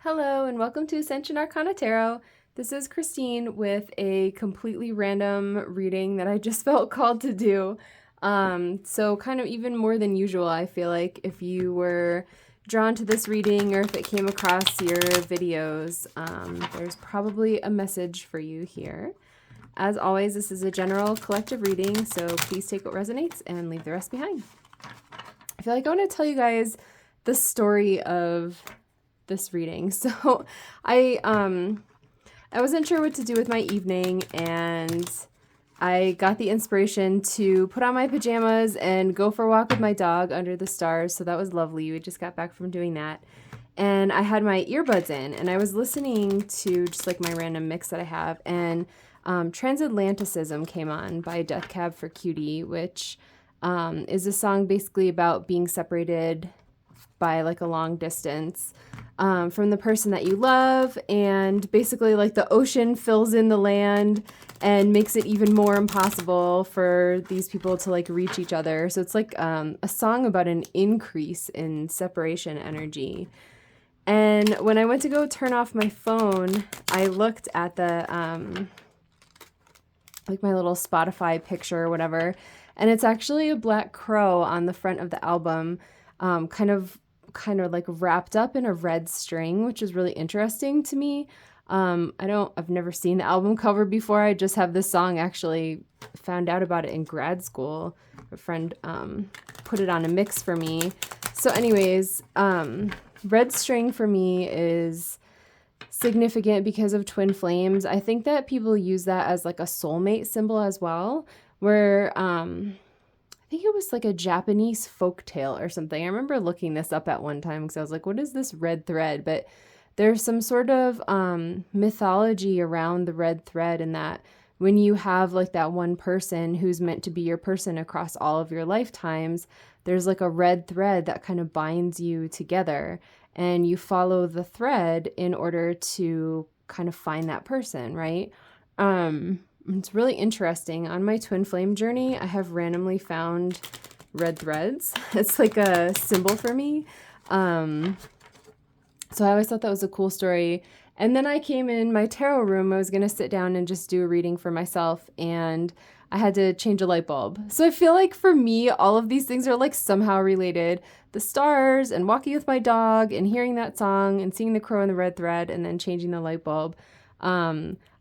Hello and welcome to Ascension Arcana Tarot. This is Christine with a completely random reading that I just felt called to do. So kind of even more than usual, I feel like, if you were drawn to this reading or if it came across your videos, there's probably a message for you here. As always, this is a general collective reading, so please take what resonates and leave the rest behind. I feel like I want to tell you guys the story of this reading. So I wasn't sure what to do with my evening, and I got the inspiration to put on my pajamas and go for a walk with my dog under the stars. So that was lovely. We just got back from doing that. And I had my earbuds in and I was listening to just like my random mix that I have, and Transatlanticism came on by Death Cab for Cutie, which is a song basically about being separated by like a long distance from the person that you love, and basically like the ocean fills in the land and makes it even more impossible for these people to like reach each other. So it's like a song about an increase in separation energy. And when I went to go turn off my phone, I looked at the like my little Spotify picture or whatever, and it's actually a black crow on the front of the album, kind of like wrapped up in a red string, which is really interesting to me. I've never seen the album cover before. I just have this song, actually found out about it in grad school. A friend put it on a mix for me. So anyways, red string for me is significant because of twin flames. I think that people use that as like a soulmate symbol as well, where I think it was like a Japanese folk tale or something. I remember looking this up at one time because I was like, what is this red thread? But there's some sort of mythology around the red thread, and that when you have like that one person who's meant to be your person across all of your lifetimes, there's like a red thread that kind of binds you together, and you follow the thread in order to kind of find that person, right? It's really interesting. On my twin flame journey, I have randomly found red threads. It's like a symbol for me. So I always thought that was a cool story. And then I came in my tarot room. I was going to sit down and just do a reading for myself, and I had to change a light bulb. So I feel like for me, all of these things are like somehow related. The stars and walking with my dog and hearing that song and seeing the crow and the red thread and then changing the light bulb.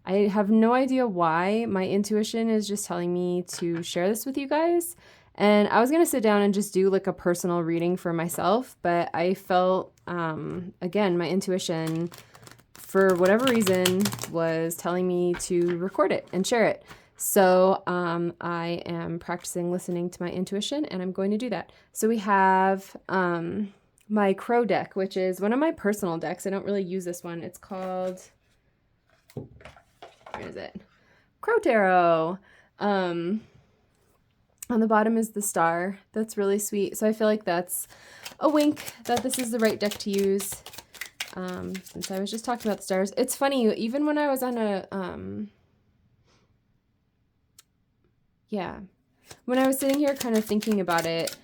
I have no idea why. My intuition is just telling me to share this with you guys. And I was going to sit down and just do like a personal reading for myself, but I felt, again, my intuition, for whatever reason, was telling me to record it and share it. So I am practicing listening to my intuition, and I'm going to do that. So we have my crow deck, which is one of my personal decks. I don't really use this one. It's called... where is it? Crow Tarot. On the bottom is the star. That's really sweet. So I feel like that's a wink that this is the right deck to use. Since I was just talking about the stars. It's funny, even when I was on a, when I was sitting here kind of thinking about it,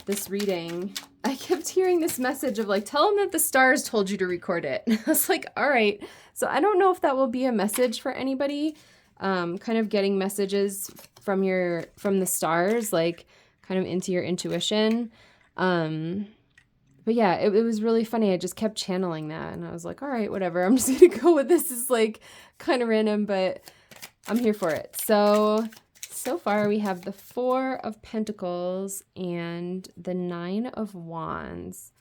this reading, I kept hearing this message of like, tell them that the stars told you to record it. I was like, all right. So I don't know if that will be a message for anybody, kind of getting messages from the stars, like kind of into your intuition. But yeah, it was really funny. I just kept channeling that, and I was like, all right, whatever. I'm just going to go with this. It's like kind of random, but I'm here for it. So far we have the 4 of Pentacles and the 9 of Wands.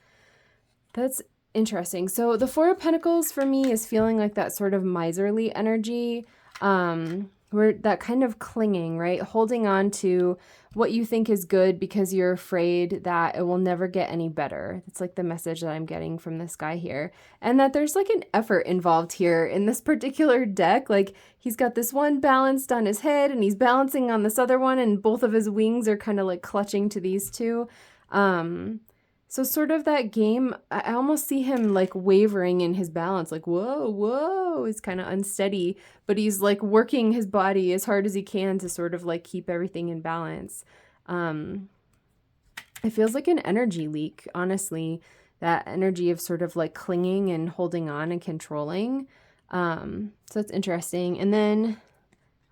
That's interesting. So the 4 of Pentacles for me is feeling like that sort of miserly energy, where that kind of clinging, right? Holding on to what you think is good because you're afraid that it will never get any better. It's like the message that I'm getting from this guy here. And that there's like an effort involved here in this particular deck. Like he's got this one balanced on his head and he's balancing on this other one, and both of his wings are kind of like clutching to these two. So sort of that game, I almost see him like wavering in his balance, like, whoa, he's kind of unsteady, but he's like working his body as hard as he can to sort of like keep everything in balance. It feels like an energy leak, honestly. that energy of sort of like clinging and holding on and controlling. So it's interesting. And then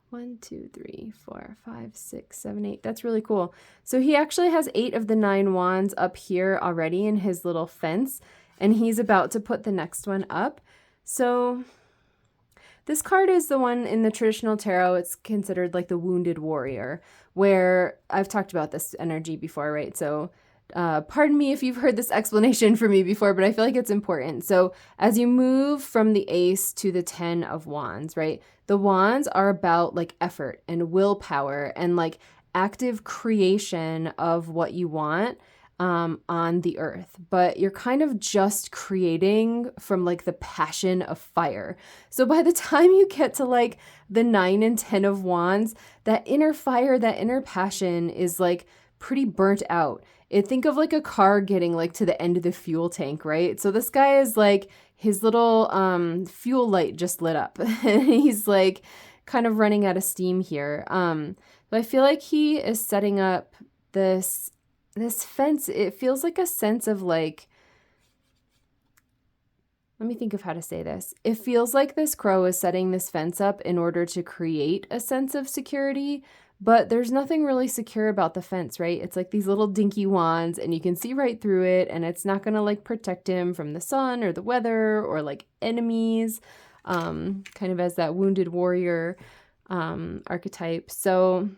1, 2, 3, 4, 5, 6, 7, 8. That's really cool. So he actually has 8 of the 9 wands up here already in his little fence, and he's about to put the next one up. So this card is the one in the traditional tarot. It's considered like the wounded warrior, where I've talked about this energy before, right? So pardon me if you've heard this explanation from me before, but I feel like it's important. So as you move from the ace to the 10 of wands, right? The wands are about like effort and willpower and like active creation of what you want on the earth, but you're kind of just creating from like the passion of fire. So by the time you get to like the 9 and 10 of wands, that inner fire, that inner passion is like pretty burnt out. Think of like a car getting like to the end of the fuel tank, right? So this guy is like, his little fuel light just lit up and he's like kind of running out of steam here. But I feel like he is setting up this fence. It feels like a sense of like, let me think of how to say this. It feels like this crow is setting this fence up in order to create a sense of security, but there's nothing really secure about the fence, right? It's like these little dinky wands and you can see right through it, and it's not going to like protect him from the sun or the weather or like enemies, kind of as that wounded warrior archetype. So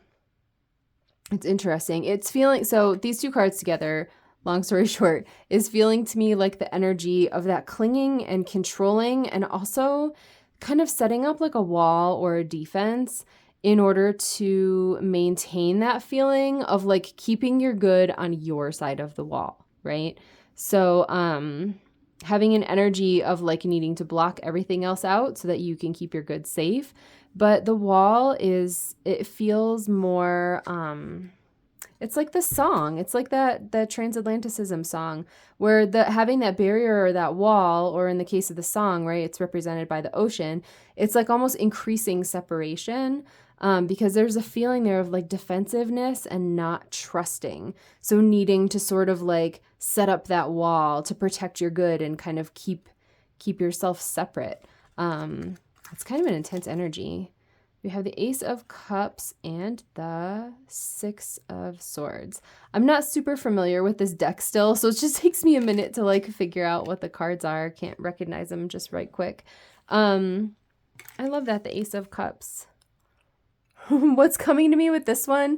it's interesting. It's feeling, so these two cards together, long story short, is feeling to me like the energy of that clinging and controlling, and also kind of setting up like a wall or a defense in order to maintain that feeling of like keeping your good on your side of the wall, right? So having an energy of like needing to block everything else out so that you can keep your goods safe. But the wall it feels more, it's like the song. It's like that transatlanticism song where having that barrier or that wall, or in the case of the song, right, it's represented by the ocean. It's like almost increasing separation, because there's a feeling there of like defensiveness and not trusting. So needing to sort of like set up that wall to protect your good and kind of keep yourself separate. It's kind of an intense energy. We have the Ace of Cups and the 6 of Swords. I'm not super familiar with this deck still, so it just takes me a minute to like figure out what the cards are. Can't recognize them just right quick. I love that, the Ace of Cups. What's coming to me with this one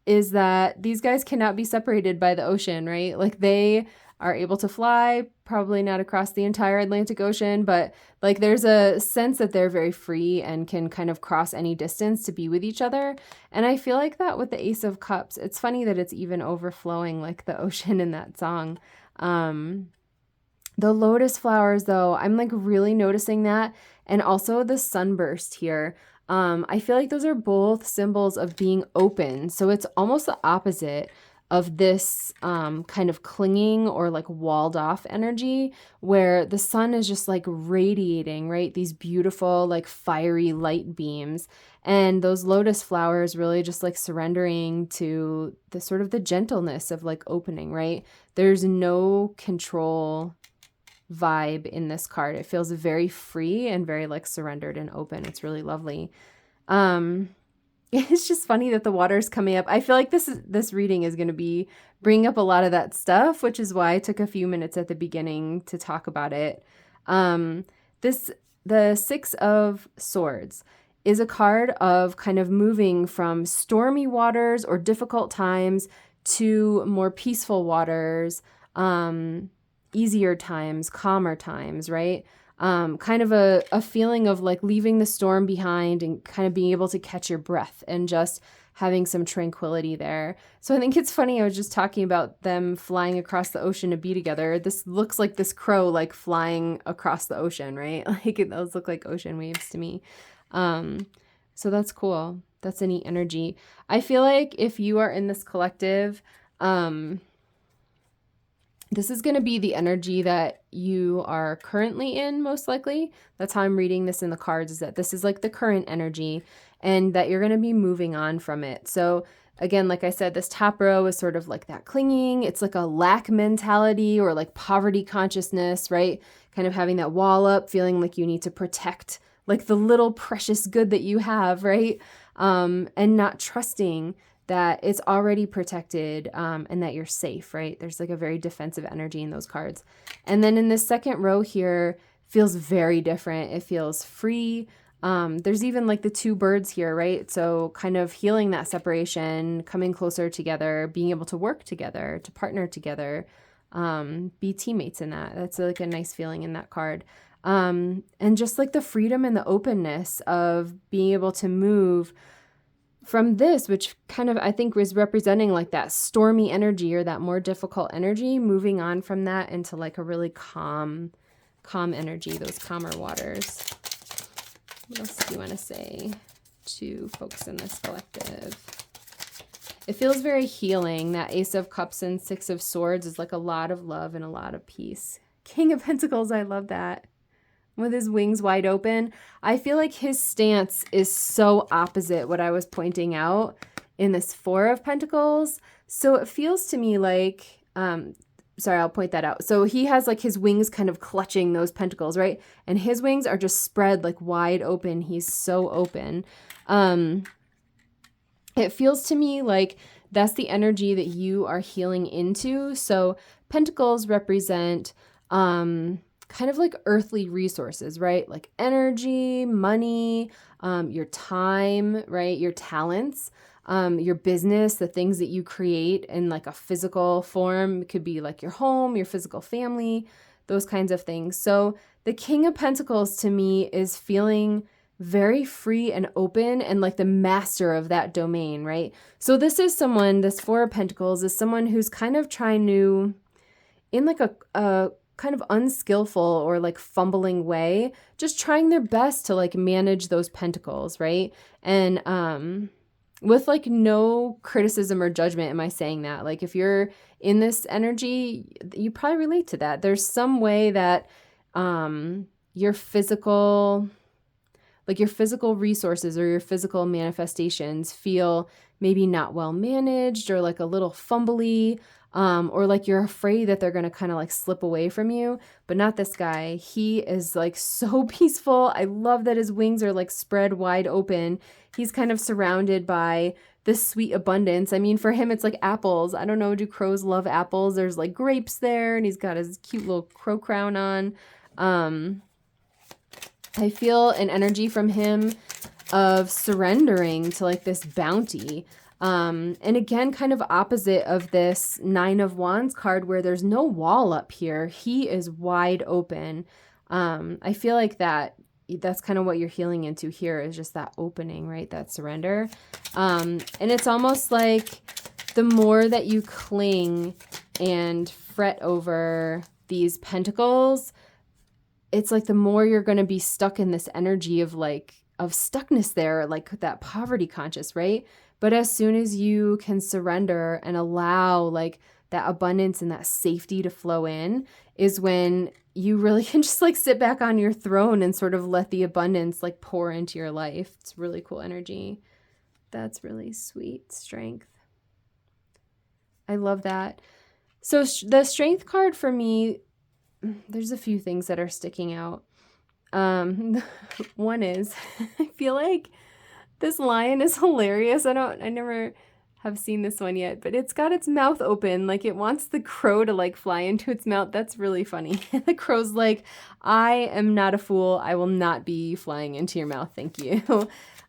is that these guys cannot be separated by the ocean, right? Like they are able to fly, probably not across the entire Atlantic Ocean, but like there's a sense that they're very free and can kind of cross any distance to be with each other. And I feel like that with the Ace of Cups. It's funny that it's even overflowing like the ocean in that song. The lotus flowers though, I'm like really noticing that. And also the sunburst here. I feel like those are both symbols of being open. So it's almost the opposite of this kind of clinging or like walled off energy, where the sun is just like radiating, right? These beautiful like fiery light beams, and those lotus flowers really just like surrendering to the sort of the gentleness of like opening, right? There's no control vibe in this card. It feels very free and very like surrendered and open. It's really lovely. It's just funny that the water is coming up. I feel like this reading is going to bring up a lot of that stuff, which is why I took a few minutes at the beginning to talk about it. The 6 of Swords is a card of kind of moving from stormy waters or difficult times to more peaceful waters, easier times, calmer times, right? Kind of a feeling of like leaving the storm behind and kind of being able to catch your breath and just having some tranquility there. So I think it's funny. I was just talking about them flying across the ocean to be together. This looks like this crow like flying across the ocean, right? Like those look like ocean waves to me. So that's cool. That's a neat energy. I feel like if you are in this collective, this is going to be the energy that you are currently in, most likely. That's how I'm reading this in the cards, is that this is like the current energy and that you're going to be moving on from it. So again, like I said, this top row is sort of like that clinging. It's like a lack mentality or like poverty consciousness, right? Kind of having that wall up, feeling like you need to protect like the little precious good that you have, right? And not trusting that it's already protected, and that you're safe, right? There's like a very defensive energy in those cards. And then in this second row here, feels very different. It feels free. There's even like the two birds here, right? So kind of healing that separation, coming closer together, being able to work together, to partner together, be teammates in that. That's like a nice feeling in that card. And just like the freedom and the openness of being able to move from this, which kind of I think was representing like that stormy energy or that more difficult energy, moving on from that into like a really calm energy, those calmer waters. What else do you want to say to folks in this collective? It feels very healing. That Ace of Cups and Six of Swords is like a lot of love and a lot of peace. King of Pentacles, I love that. With his wings wide open. I feel like his stance is so opposite what I was pointing out in this Four of Pentacles. So it feels to me like, sorry, I'll point that out. So he has like his wings kind of clutching those pentacles, right? And his wings are just spread like wide open. He's so open. It feels to me like that's the energy that you are healing into. So pentacles represent, kind of like earthly resources, right? Like energy, money, your time, right? Your talents, your business, the things that you create in like a physical form. It could be like your home, your physical family, those kinds of things. So the King of Pentacles to me is feeling very free and open and like the master of that domain, right? So this is someone, this Four of Pentacles is someone who's kind of trying to, in like a kind of unskillful or like fumbling way, just trying their best to like manage those pentacles, right? And with like no criticism or judgment, am I saying that? Like if you're in this energy, you probably relate to that. There's some way that your physical resources or your physical manifestations feel maybe not well managed or like a little fumbly, or like you're afraid that they're going to kind of like slip away from you, but not this guy. He is like so peaceful. I love that his wings are like spread wide open. He's kind of surrounded by this sweet abundance. I mean, for him, it's like apples. I don't know. Do crows love apples? There's like grapes there, and he's got his cute little crow crown on. I feel an energy from him of surrendering to like this bounty. And again, kind of opposite of this Nine of Wands card where there's no wall up here. He is wide open. I feel like that's kind of what you're healing into here is just that opening, right? That surrender. And it's almost like the more that you cling and fret over these pentacles, it's like the more you're going to be stuck in this energy of stuckness there, like that poverty conscious, right? But as soon as you can surrender and allow like that abundance and that safety to flow in is when you really can just like sit back on your throne and sort of let the abundance like pour into your life. It's really cool energy. That's really sweet. Strength. I love that. So the Strength card for me, there's a few things that are sticking out. One is I feel like this lion is hilarious. I never have seen this one yet, but it's got its mouth open. Like it wants the crow to like fly into its mouth. That's really funny. The crow's like, I am not a fool. I will not be flying into your mouth. Thank you.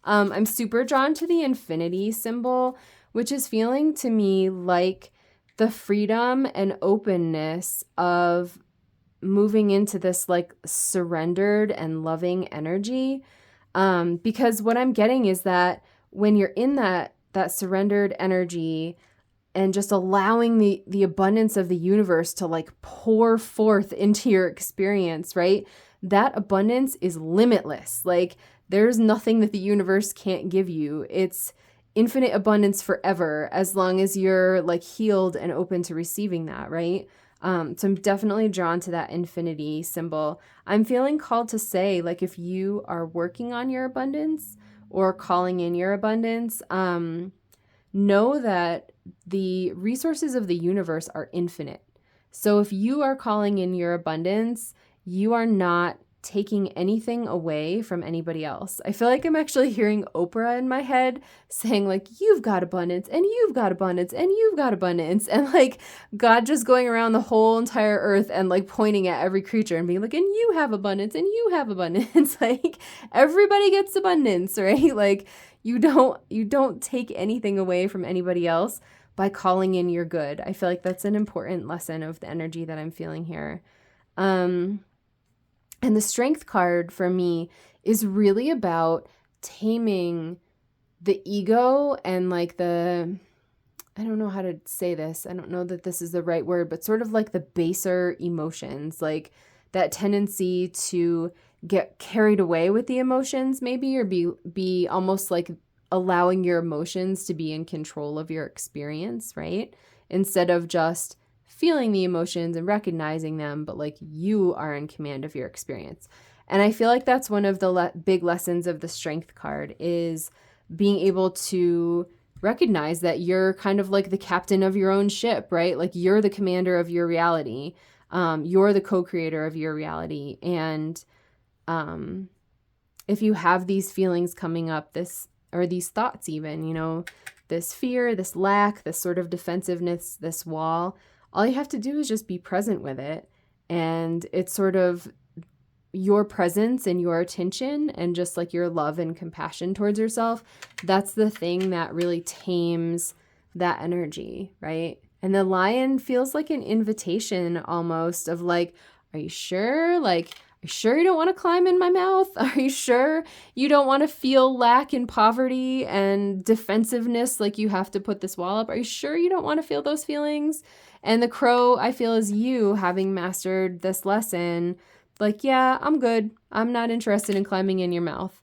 I'm super drawn to the infinity symbol, which is feeling to me like the freedom and openness of moving into this like surrendered and loving energy. Because what I'm getting is that when you're in that surrendered energy and just allowing the abundance of the universe to like pour forth into your experience, right? That abundance is limitless. Like there's nothing that the universe can't give you. It's infinite abundance forever as long as you're like healed and open to receiving that, right? So I'm definitely drawn to that infinity symbol. I'm feeling called to say, like, if you are working on your abundance or calling in your abundance, know that the resources of the universe are infinite. So if you are calling in your abundance, you are not taking anything away from anybody else. I feel like I'm actually hearing Oprah in my head saying like, you've got abundance and you've got abundance and you've got abundance. And like God just going around the whole entire earth and like pointing at every creature and being like, and you have abundance and you have abundance. Like everybody gets abundance, right? Like you don't take anything away from anybody else by calling in your good. I feel like that's an important lesson of the energy that I'm feeling here. And the strength card for me is really about taming the ego and like I don't know how to say this. I don't know that this is the right word, but sort of like the baser emotions, like that tendency to get carried away with the emotions maybe, or be almost like allowing your emotions to be in control of your experience, right? Instead of just feeling the emotions and recognizing them, but like you are in command of your experience. And I feel like that's one of the big lessons of the strength card, is being able to recognize that you're kind of like the captain of your own ship, right? Like you're the commander of your reality. You're the co-creator of your reality. And if you have these feelings coming up, or these thoughts even, this fear, this lack, this sort of defensiveness, this wall, all you have to do is just be present with it. And it's sort of your presence and your attention and just like your love and compassion towards yourself. That's the thing that really tames that energy, right? And the lion feels like an invitation almost of like, are you sure? Like, are you sure you don't want to climb in my mouth? Are you sure you don't want to feel lack and poverty and defensiveness? Like you have to put this wall up. Are you sure you don't want to feel those feelings? And the crow, I feel, is you having mastered this lesson. Like, yeah, I'm good. I'm not interested in climbing in your mouth.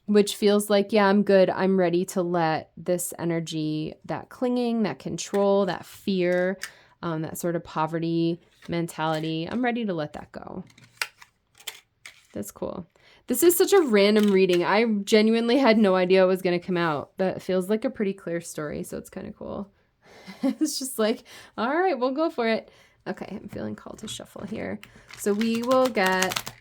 Which feels like, yeah, I'm good. I'm ready to let this energy, that clinging, that control, that fear, that sort of poverty mentality, I'm ready to let that go. That's cool. This is such a random reading. I genuinely had no idea it was going to come out. That feels like a pretty clear story, so it's kind of cool. It's just like, all right, we'll go for it. Okay, I'm feeling called to shuffle here. So we will get...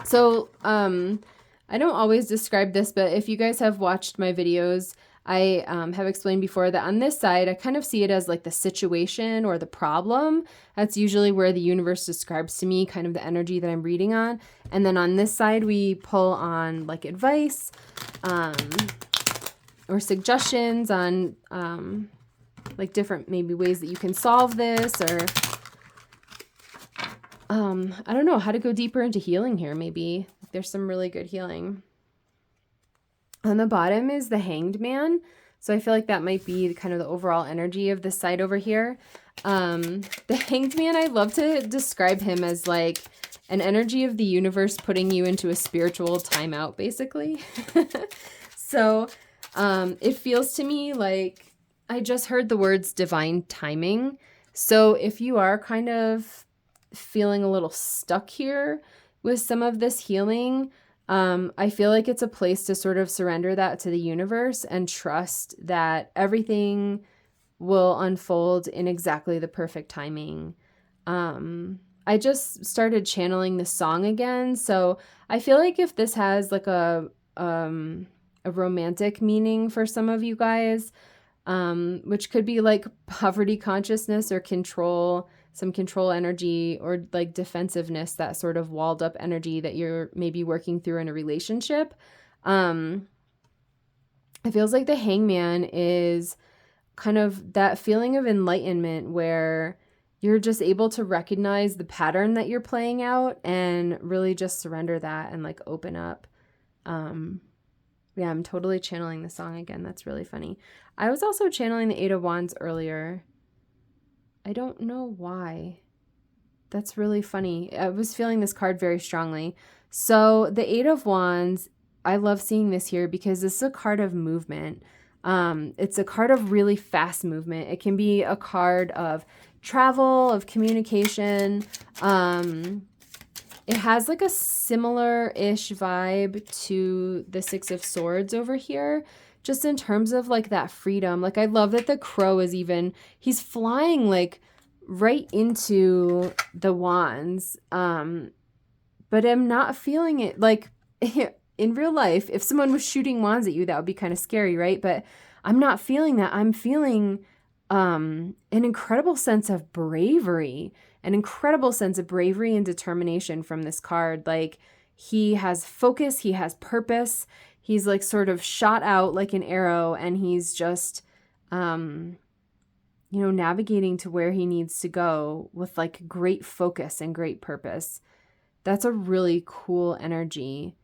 So, I don't always describe this, but if you guys have watched my videos, I have explained before that on this side, I kind of see it as like the situation or the problem. That's usually where the universe describes to me kind of the energy that I'm reading on. And then on this side, we pull on like advice or suggestions on like different maybe ways that you can solve this, or I don't know, how to go deeper into healing here maybe. There's some really good healing. On the bottom is the Hanged Man. So I feel like that might be kind of the overall energy of this side over here. The Hanged Man, I love to describe him as like an energy of the universe putting you into a spiritual timeout, basically. So it feels to me like I just heard the words divine timing. So if you are kind of feeling a little stuck here with some of this healing, I feel like it's a place to sort of surrender that to the universe and trust that everything will unfold in exactly the perfect timing. I just started channeling this song again, so I feel like if this has like a romantic meaning for some of you guys, which could be like poverty consciousness or control, some control energy, or like defensiveness, that sort of walled up energy that you're maybe working through in a relationship. It feels like the Hangman is kind of that feeling of enlightenment where you're just able to recognize the pattern that you're playing out and really just surrender that and like open up. Yeah, I'm totally channeling the song again. That's really funny. I was also channeling the Eight of Wands earlier. I don't know why. That's really funny. I was feeling this card very strongly. So the Eight of Wands, I love seeing this here because this is a card of movement. It's a card of really fast movement. It can be a card of travel, of communication. It has like a similar-ish vibe to the Six of Swords over here, just in terms of like that freedom. Like I love that the crow is he's flying like right into the wands. But I'm not feeling it like in real life. If someone was shooting wands at you, that would be kind of scary, right? But I'm not feeling that. I'm feeling an incredible sense of bravery, an incredible sense of bravery and determination from this card. Like he has focus, he has purpose. He's like sort of shot out like an arrow, and he's just, navigating to where he needs to go with like great focus and great purpose. That's a really cool energy.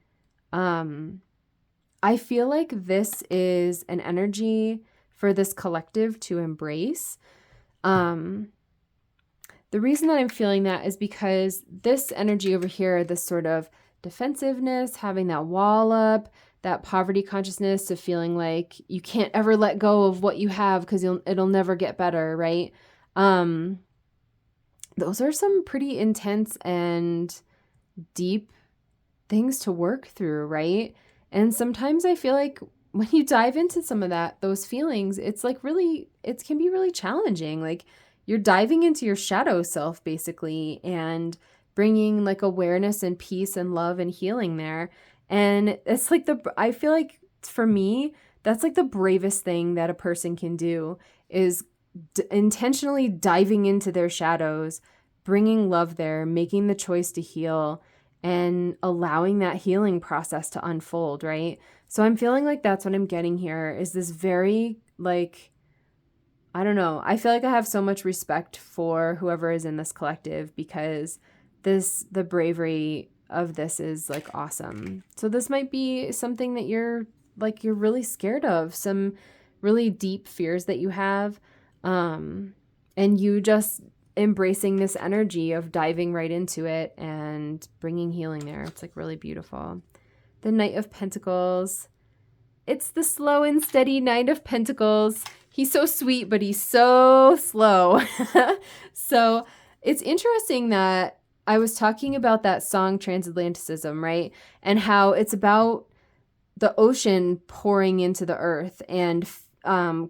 I feel like this is an energy for this collective to embrace. The reason that I'm feeling that is because this energy over here, this sort of defensiveness, having that wall up, that poverty consciousness of feeling like you can't ever let go of what you have because it'll never get better, right? Those are some pretty intense and deep things to work through, right? And sometimes I feel like when you dive into some of those feelings, it's like it can be really challenging. Like you're diving into your shadow self basically and bringing like awareness and peace and love and healing there. And it's like I feel like for me, that's like the bravest thing that a person can do is intentionally diving into their shadows, bringing love there, making the choice to heal, and allowing that healing process to unfold, right? So I'm feeling like that's what I'm getting here is this very like, I don't know. I feel like I have so much respect for whoever is in this collective because the bravery of this is like awesome. So this might be something that you're really scared of, some really deep fears that you have. And you just embracing this energy of diving right into it and bringing healing there. It's like really beautiful. The Knight of Pentacles. It's the slow and steady Knight of Pentacles. He's so sweet, but he's so slow. So it's interesting that I was talking about that song Transatlanticism, right? And how it's about the ocean pouring into the earth and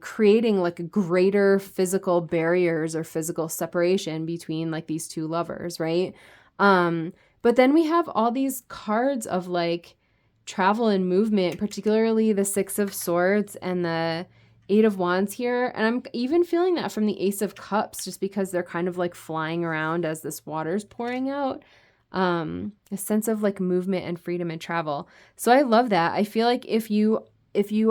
creating like greater physical barriers or physical separation between like these two lovers, right? But then we have all these cards of like travel and movement, particularly the Six of Swords and the Eight of Wands here. And I'm even feeling that from the Ace of Cups, just because they're kind of like flying around as this water's pouring out. A sense of like movement and freedom and travel. So I love that. I feel like if you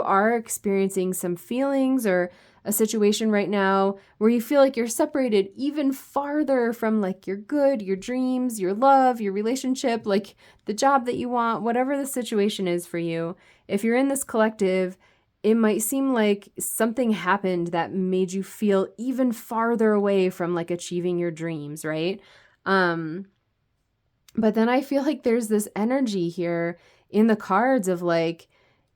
are experiencing some feelings or a situation right now where you feel like you're separated even farther from like your good, your dreams, your love, your relationship, like the job that you want, whatever the situation is for you, if you're in this collective, it might seem like something happened that made you feel even farther away from like achieving your dreams, right? But then I feel like there's this energy here in the cards of like,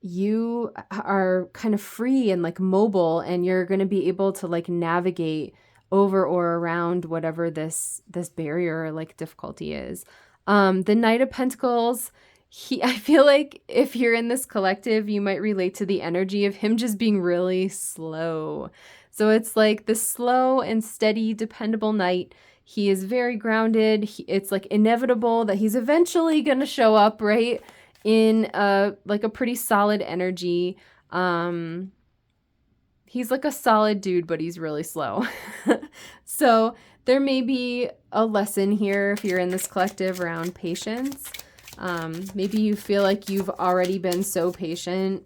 you are kind of free and like mobile, and you're going to be able to like navigate over or around whatever this barrier or like difficulty is. The Knight of Pentacles, I feel like if you're in this collective, you might relate to the energy of him just being really slow. So it's like the slow and steady, dependable knight. He is very grounded. It's like inevitable that he's eventually going to show up, right? In like a pretty solid energy. He's like a solid dude, but he's really slow. So there may be a lesson here if you're in this collective around patience. Maybe you feel like you've already been so patient,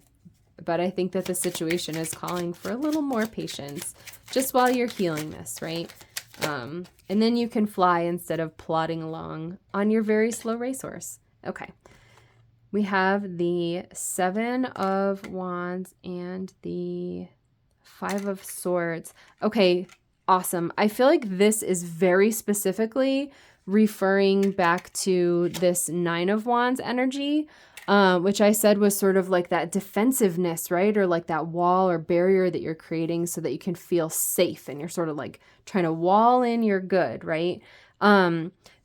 but I think that the situation is calling for a little more patience just while you're healing this, right? And then you can fly instead of plodding along on your very slow racehorse. Okay. We have the Seven of Wands and the Five of Swords. Okay, awesome. I feel like this is very specifically referring back to this Nine of Wands energy, which I said was sort of like that defensiveness, right? Or like that wall or barrier that you're creating so that you can feel safe and you're sort of like trying to wall in your good, right?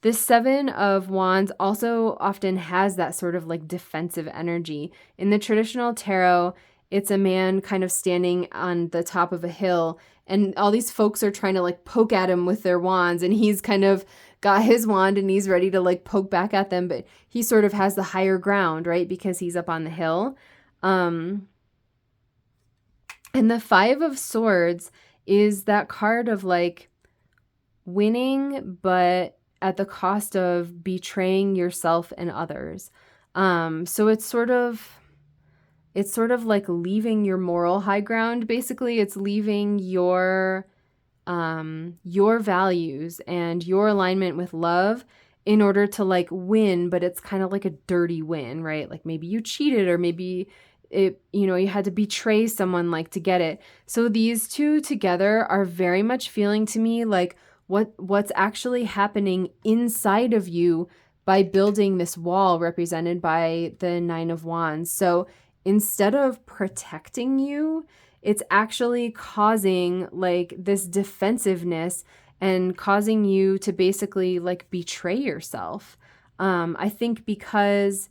This Seven of Wands also often has that sort of like defensive energy. In the traditional tarot, it's a man kind of standing on the top of a hill, and all these folks are trying to like poke at him with their wands, and he's kind of got his wand and he's ready to like poke back at them, but he sort of has the higher ground, right? Because he's up on the hill. And the Five of Swords is that card of like winning, but at the cost of betraying yourself and others. So it's sort of like leaving your moral high ground. Basically, it's leaving your values and your alignment with love in order to like win, but it's kind of like a dirty win, right? Like maybe you cheated, or maybe you had to betray someone like to get it. So these two together are very much feeling to me like what's actually happening inside of you by building this wall represented by the Nine of Wands. So instead of protecting you, it's actually causing like this defensiveness and causing you to basically like betray yourself. I think because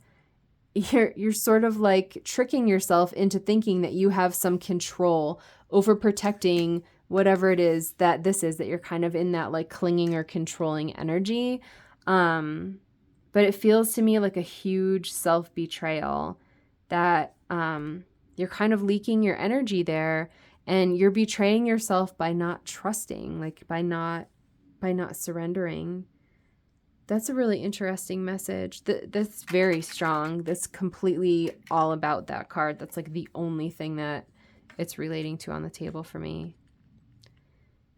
you're sort of like tricking yourself into thinking that you have some control over protecting whatever it is that this is, that you're kind of in that like clinging or controlling energy. But it feels to me like a huge self-betrayal that you're kind of leaking your energy there, and you're betraying yourself by not trusting, like by not surrendering. That's a really interesting message. That's very strong. That's completely all about that card. That's like the only thing that it's relating to on the table for me.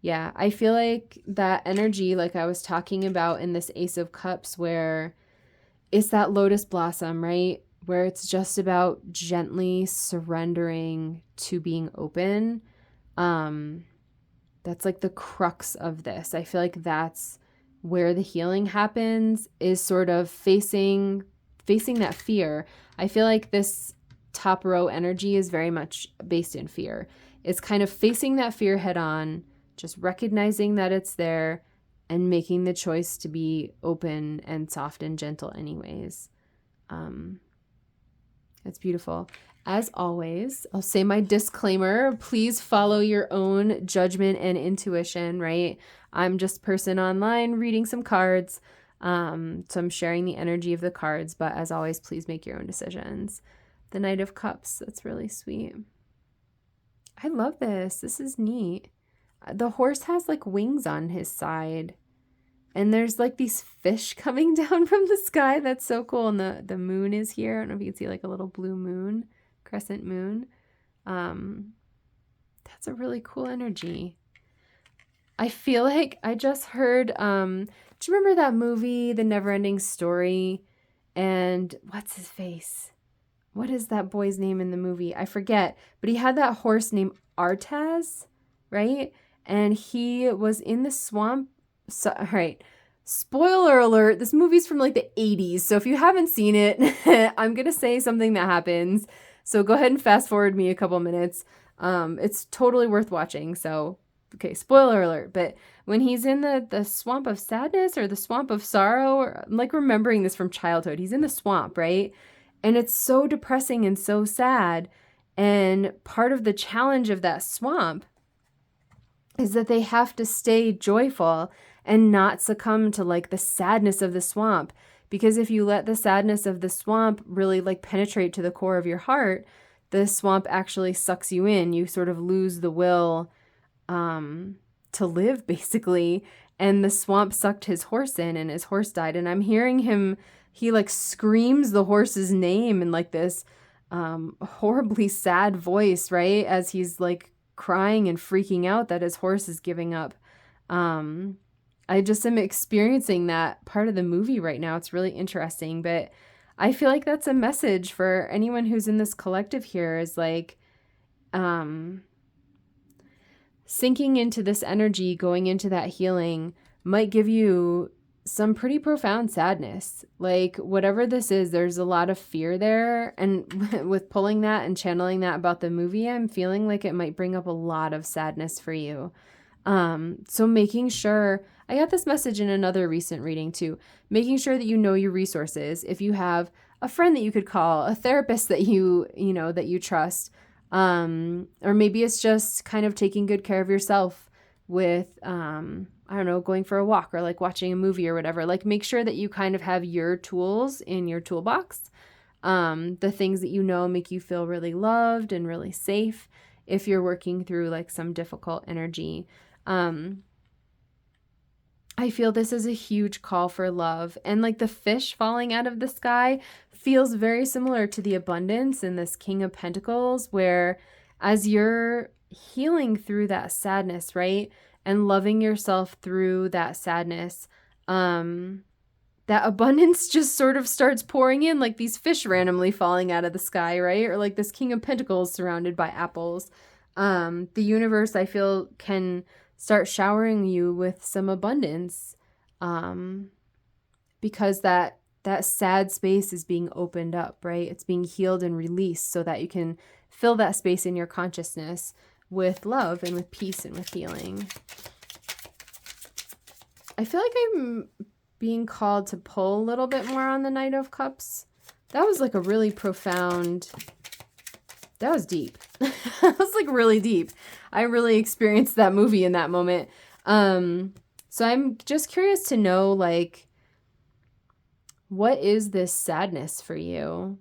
Yeah, I feel like that energy, like I was talking about in this Ace of Cups, where it's that lotus blossom, right? Where it's just about gently surrendering to being open. That's like the crux of this. I feel like that's where the healing happens, is sort of facing that fear. I feel like this top row energy is very much based in fear. It's kind of facing that fear head on, just recognizing that it's there and making the choice to be open and soft and gentle anyways. It's beautiful. As always, I'll say my disclaimer, please follow your own judgment and intuition, right? I'm just a person online reading some cards. So I'm sharing the energy of the cards, but as always, please make your own decisions. The Knight of Cups, that's really sweet. I love this. This is neat. The horse has like wings on his side, and there's like these fish coming down from the sky. That's so cool. And the moon is here. I don't know if you can see like a little blue moon, crescent moon. That's a really cool energy. I feel like I just heard, do you remember that movie, The Neverending Story? And what's his face? What is that boy's name in the movie? I forget, but he had that horse named Artaz, right? And he was in the swamp. So, all right, spoiler alert, this movie's from like the 80s. So if you haven't seen it, I'm going to say something that happens. So go ahead and fast forward me a couple minutes. It's totally worth watching. So, okay, spoiler alert. But when he's in the swamp of sadness or the swamp of sorrow, or, I'm like remembering this from childhood. He's in the swamp, right? And it's so depressing and so sad. And part of the challenge of that swamp is that they have to stay joyful and not succumb to like the sadness of the swamp. Because if you let the sadness of the swamp really like penetrate to the core of your heart, the swamp actually sucks you in. You sort of lose the will to live, basically. And the swamp sucked his horse in, and his horse died. And I'm hearing him, he like screams the horse's name in like this horribly sad voice, right? As he's like crying and freaking out that his horse is giving up. I just am experiencing that part of the movie right now. It's really interesting, but I feel like that's a message for anyone who's in this collective here, is like sinking into this energy, going into that healing might give you some pretty profound sadness. Like whatever this is, there's a lot of fear there. And with pulling that and channeling that about the movie, I'm feeling like it might bring up a lot of sadness for you. So making sure, I got this message in another recent reading too, making sure that you know your resources. If you have a friend that you could call, a therapist that you trust, Or maybe it's just kind of taking good care of yourself with, I don't know, going for a walk or like watching a movie or whatever. Like make sure that you kind of have your tools in your toolbox. The things that you know make you feel really loved and really safe if you're working through like some difficult energy. I feel this is a huge call for love. And like the fish falling out of the sky feels very similar to the abundance in this King of Pentacles, where as you're healing through that sadness, right? And loving yourself through that sadness, that abundance just sort of starts pouring in, like these fish randomly falling out of the sky, right? Or like this King of Pentacles surrounded by apples. The universe, I feel, can start showering you with some abundance, because that sad space is being opened up, right? It's being healed and released so that you can fill that space in your consciousness with love and with peace and with healing. I feel like I'm being called to pull a little bit more on the Knight of Cups. That was like a really profound, that was deep. That was like really deep. I really experienced that movie in that moment. So I'm just curious to know, like, what is this sadness for you?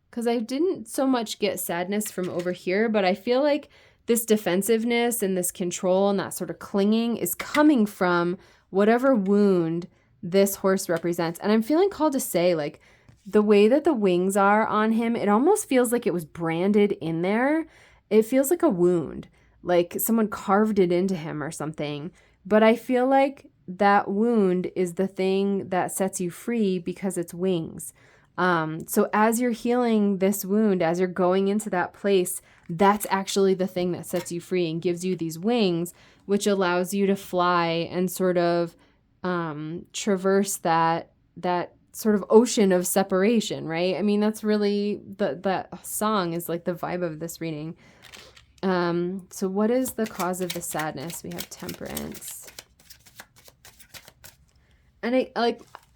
Because I didn't so much get sadness from over here, but I feel like this defensiveness and this control and that sort of clinging is coming from whatever wound this horse represents. And I'm feeling called to say, like, the way that the wings are on him, it almost feels like it was branded in there. It feels like a wound, like someone carved it into him or something. But I feel like that wound is the thing that sets you free because it's wings. So as you're healing this wound, as you're going into that place, that's actually the thing that sets you free and gives you these wings, which allows you to fly and sort of traverse that sort of ocean of separation, right? I mean, that's really, that song is like the vibe of this reading. So what is the cause of the sadness? We have Temperance. And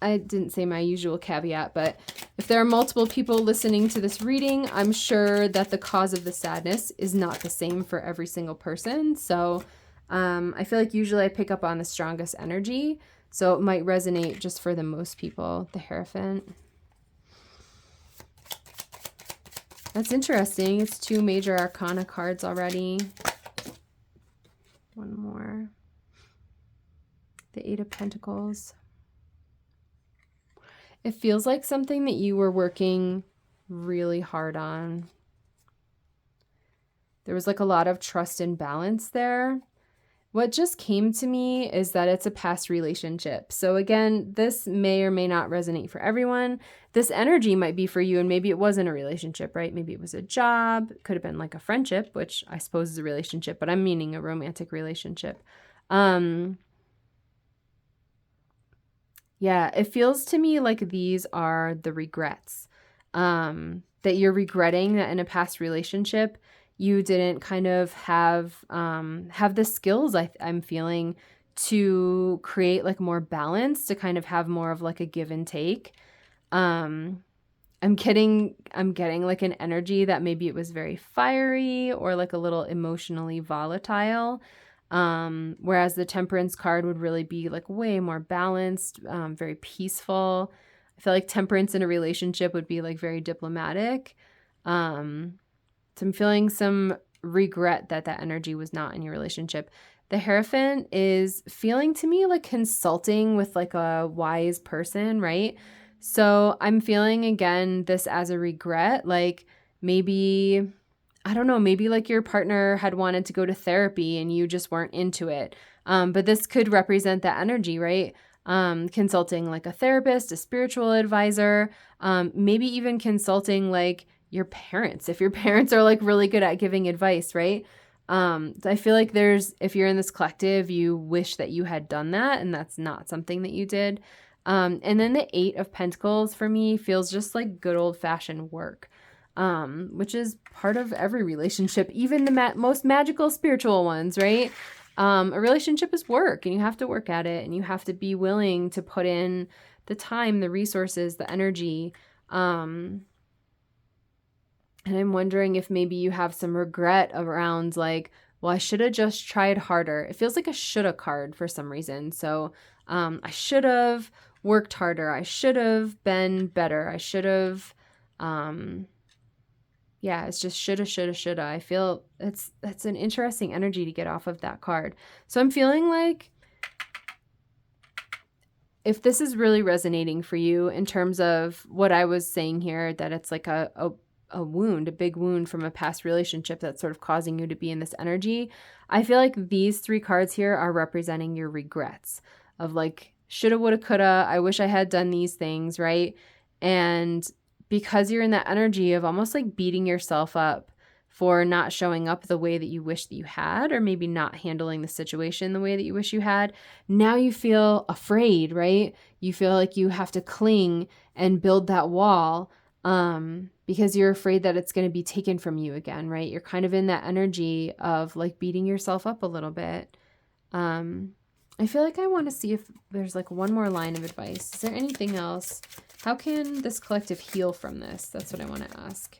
I didn't say my usual caveat, but if there are multiple people listening to this reading, I'm sure that the cause of the sadness is not the same for every single person. So I feel like usually I pick up on the strongest energy, so it might resonate just for the most people. The Hierophant. That's interesting. It's 2 major arcana cards already. One more. The 8 of Pentacles. It feels like something that you were working really hard on. There was like a lot of trust and balance there. What just came to me is that it's a past relationship. So again, this may or may not resonate for everyone. This energy might be for you, and maybe it wasn't a relationship, right? Maybe it was a job. It could have been like a friendship, which I suppose is a relationship, but I'm meaning a romantic relationship. Yeah, it feels to me like these are the regrets, that you're regretting that in a past relationship, you didn't kind of have the skills I'm feeling to create like more balance, to kind of have more of like a give and take. I'm getting like an energy that maybe it was very fiery or like a little emotionally volatile. Whereas the Temperance card would really be like way more balanced, very peaceful. I feel like Temperance in a relationship would be like very diplomatic. So I'm feeling some regret that energy was not in your relationship. The Hierophant is feeling to me like consulting with like a wise person, right? So I'm feeling again this as a regret, like maybe, I don't know, maybe like your partner had wanted to go to therapy and you just weren't into it. But this could represent that energy, right? Consulting like a therapist, a spiritual advisor, maybe even consulting like your parents, if your parents are like really good at giving advice, right? I feel like if you're in this collective, you wish that you had done that, and that's not something that you did. And then the 8 of Pentacles for me feels just like good old-fashioned work, which is part of every relationship, even the most magical spiritual ones, right? A relationship is work, and you have to work at it, and you have to be willing to put in the time, the resources, the energy. And I'm wondering if maybe you have some regret around like, well, I should have just tried harder. It feels like a shoulda card for some reason. So I should have worked harder. I should have been better. I should have, yeah, it's just shoulda, shoulda, shoulda. I feel that's an interesting energy to get off of that card. So I'm feeling like if this is really resonating for you in terms of what I was saying here, that it's like a wound, a big wound from a past relationship that's sort of causing you to be in this energy, I feel like these 3 cards here are representing your regrets of like, shoulda, woulda, coulda, I wish I had done these things, right? And because you're in that energy of almost like beating yourself up for not showing up the way that you wish that you had, or maybe not handling the situation the way that you wish you had, now you feel afraid, right? You feel like you have to cling and build that wall because you're afraid that it's going to be taken from you again, right? You're kind of in that energy of like beating yourself up a little bit. I feel like I want to see if there's like one more line of advice. Is there anything else? How can this collective heal from this? That's what I want to ask.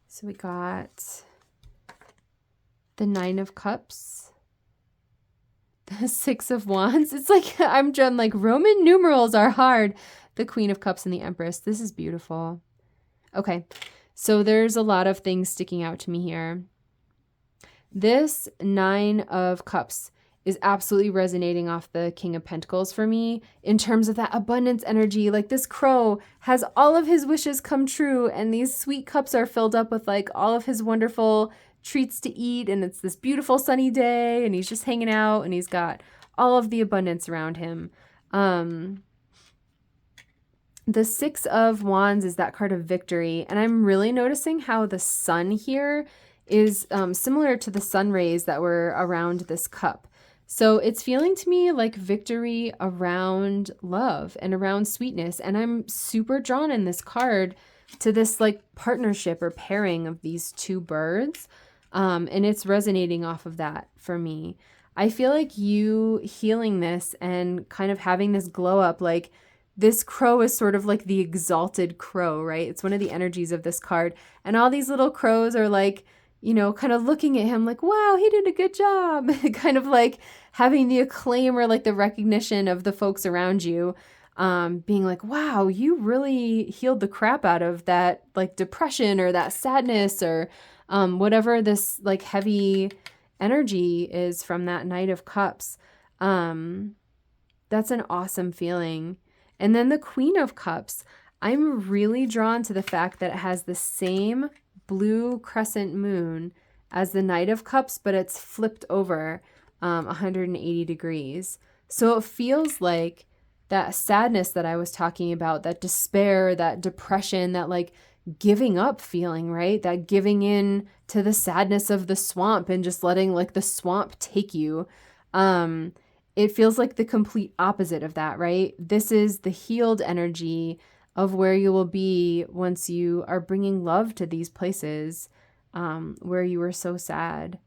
So we got the 9 of Cups, the 6 of Wands. It's like I'm done, like Roman numerals are hard. The Queen of Cups and the Empress. This is beautiful. Okay, so there's a lot of things sticking out to me here. This 9 of Cups is absolutely resonating off the King of Pentacles for me in terms of that abundance energy. Like this crow has all of his wishes come true, and these sweet cups are filled up with like all of his wonderful treats to eat, and it's this beautiful sunny day, and he's just hanging out, and he's got all of the abundance around him. The 6 of Wands is that card of victory, and I'm really noticing how the sun here is similar to the sun rays that were around this cup. So it's feeling to me like victory around love and around sweetness. And I'm super drawn in this card to this like partnership or pairing of these 2 birds. And it's resonating off of that for me. I feel like you healing this and kind of having this glow up, like this crow is sort of like the exalted crow, right? It's one of the energies of this card. And all these little crows are like, you know, kind of looking at him like, wow, he did a good job. Kind of like having the acclaim or like the recognition of the folks around you, being like, wow, you really healed the crap out of that like depression or that sadness or whatever this like heavy energy is from that Knight of Cups. That's an awesome feeling. And then the Queen of Cups, I'm really drawn to the fact that it has the same blue crescent moon as the Knight of Cups, but it's flipped over 180 degrees. So it feels like that sadness that I was talking about, that despair, that depression, that like giving up feeling, right? That giving in to the sadness of the swamp and just letting like the swamp take you. It feels like the complete opposite of that, right? This is the healed energy of where you will be once you are bringing love to these places where you were so sad.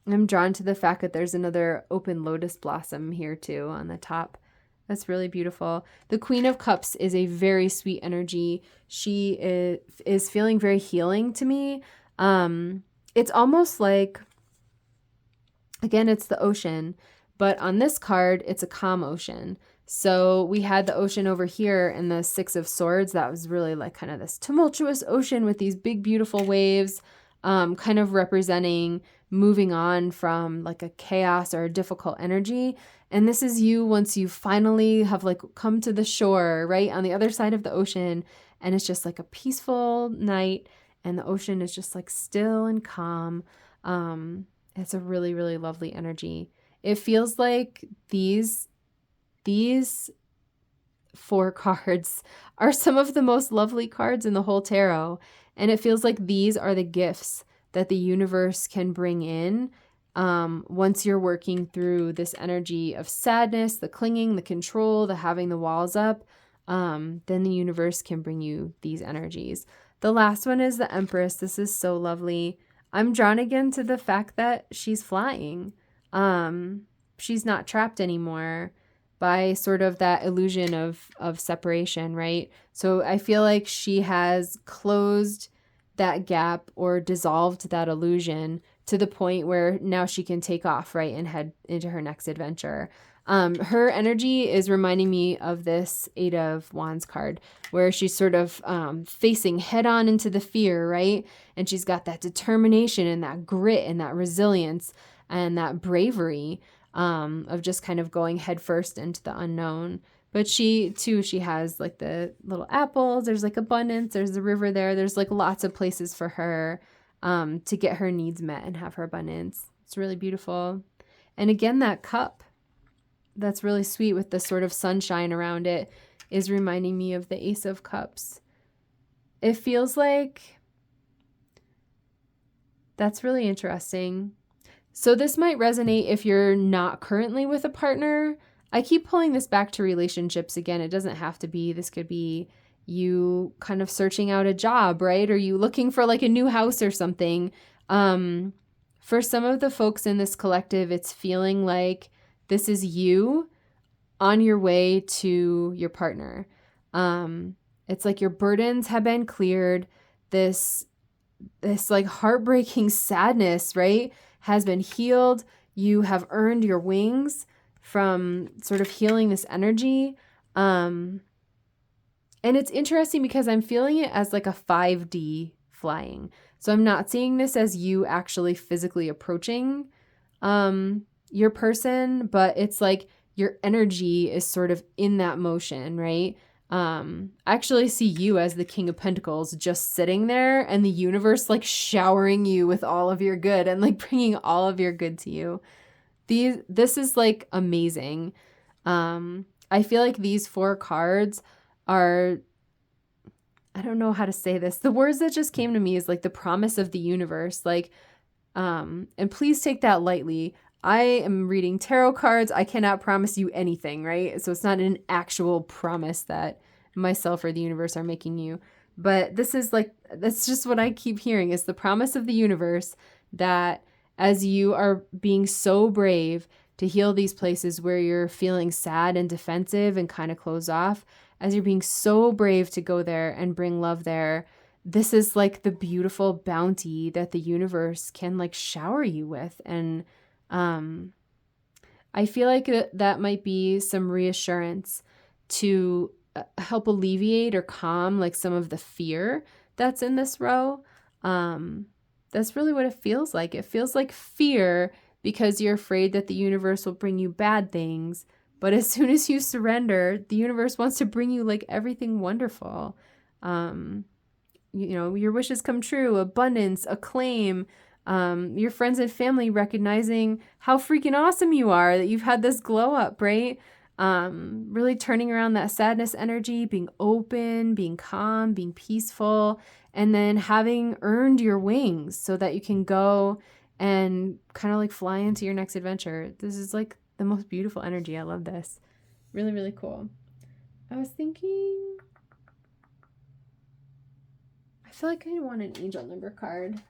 I'm drawn to the fact that there's another open lotus blossom here too on the top. That's really beautiful. The Queen of Cups is a very sweet energy. She is feeling very healing to me. It's almost like, again, it's the ocean, but on this card, it's a calm ocean. So we had the ocean over here and the 6 of Swords. That was really like kind of this tumultuous ocean with these big, beautiful waves, kind of representing moving on from like a chaos or a difficult energy. And this is you once you finally have like come to the shore, right? On the other side of the ocean. And it's just like a peaceful night. And the ocean is just like still and calm. It's a really, really lovely energy. It feels like these 4 cards are some of the most lovely cards in the whole tarot. And it feels like these are the gifts that the universe can bring in once you're working through this energy of sadness, the clinging, the control, the having the walls up. Then the universe can bring you these energies. The last one is the Empress. This is so lovely. I'm drawn again to the fact that she's flying. She's not trapped anymore. by sort of that illusion of separation, right? So I feel like she has closed that gap or dissolved that illusion to the point where now she can take off, right, and head into her next adventure. Her energy is reminding me of this Eight of Wands card, where she's sort of facing head on into the fear, right? And she's got that determination and that grit and that resilience and that bravery of just kind of going headfirst into the unknown. But she has like the little apples. There's like abundance. There's the river there. There's like lots of places for her to get her needs met and have her abundance. It's really beautiful. And again, that cup that's really sweet with the sort of sunshine around it is reminding me of the Ace of Cups. It feels like that's really interesting. So this might resonate if you're not currently with a partner. I keep pulling this back to relationships again. It doesn't have to be. This could be you kind of searching out a job, right? Or you looking for like a new house or something. For some of the folks in this collective, it's feeling like this is you on your way to your partner. It's like your burdens have been cleared. This like heartbreaking sadness, right, has been healed. You have earned your wings from sort of healing this energy. And it's interesting because I'm feeling it as like a 5D flying. So I'm not seeing this as you actually physically approaching your person, but it's like your energy is sort of in that motion, right? I actually see you as the King of Pentacles just sitting there and the universe like showering you with all of your good and like bringing all of your good to you. This is like amazing. I feel like these 4 cards are, I don't know how to say this. The words that just came to me is like the promise of the universe. Like, and please take that lightly. I am reading tarot cards. I cannot promise you anything, right? So it's not an actual promise that myself or the universe are making you. But this is like, that's just what I keep hearing is the promise of the universe that as you are being so brave to heal these places where you're feeling sad and defensive and kind of closed off, as you're being so brave to go there and bring love there, this is like the beautiful bounty that the universe can like shower you with. And I feel like that might be some reassurance to help alleviate or calm like some of the fear that's in this row. That's really what it feels like. It feels like fear because you're afraid that the universe will bring you bad things. But as soon as you surrender, the universe wants to bring you like everything wonderful. Your wishes come true, abundance, acclaim, your friends and family recognizing how freaking awesome you are, that you've had this glow up, right? Really turning around that sadness energy, being open, being calm, being peaceful, and then having earned your wings so that you can go and kind of like fly into your next adventure. This is like the most beautiful energy. I love this. Really, really cool. I was thinking, I feel like I want an angel number card.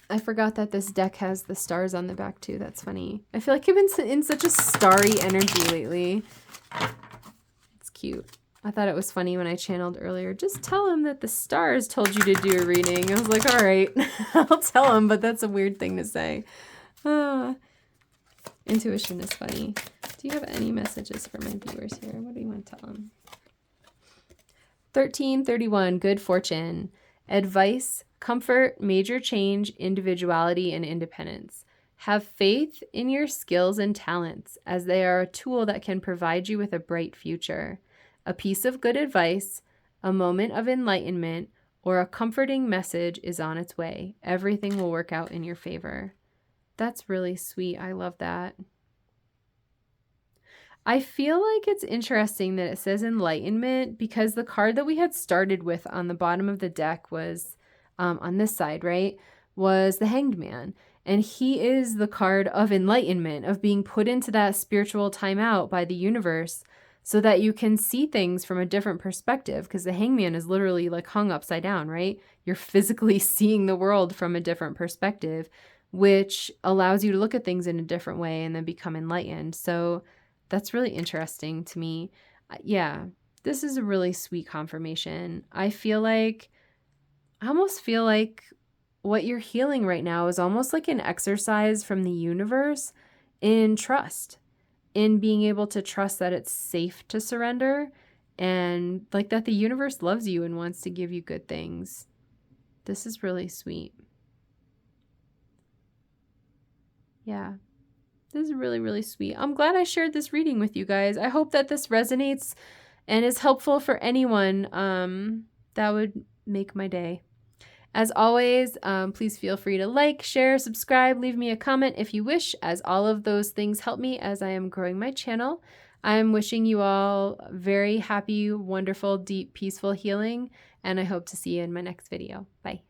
I forgot that this deck has the stars on the back too. That's funny. I feel like I've been in such a starry energy lately. It's cute. I thought it was funny when I channeled earlier. Just tell him that the stars told you to do a reading. I was like, all right, I'll tell him, but that's a weird thing to say. Intuition is funny. Do you have any messages for my viewers here? What do you want to tell them? 1331, good fortune. Advice, comfort, major change, individuality, and independence. Have faith in your skills and talents as they are a tool that can provide you with a bright future. A piece of good advice, a moment of enlightenment, or a comforting message is on its way. Everything will work out in your favor. That's really sweet. I love that. I feel like it's interesting that it says enlightenment because the card that we had started with on the bottom of the deck was, on this side, right, was the Hanged Man. And he is the card of enlightenment, of being put into that spiritual timeout by the universe so that you can see things from a different perspective, because the hangman is literally like hung upside down, right? You're physically seeing the world from a different perspective. which allows you to look at things in a different way and then become enlightened. So that's really interesting to me. Yeah, this is a really sweet confirmation. I almost feel like what you're healing right now is almost like an exercise from the universe in trust, in being able to trust that it's safe to surrender and like that the universe loves you and wants to give you good things. This is really sweet. Yeah. This is really, really sweet. I'm glad I shared this reading with you guys. I hope that this resonates and is helpful for anyone. That would make my day. As always, please feel free to like, share, subscribe, leave me a comment if you wish, as all of those things help me as I am growing my channel. I am wishing you all very happy, wonderful, deep, peaceful healing, and I hope to see you in my next video. Bye.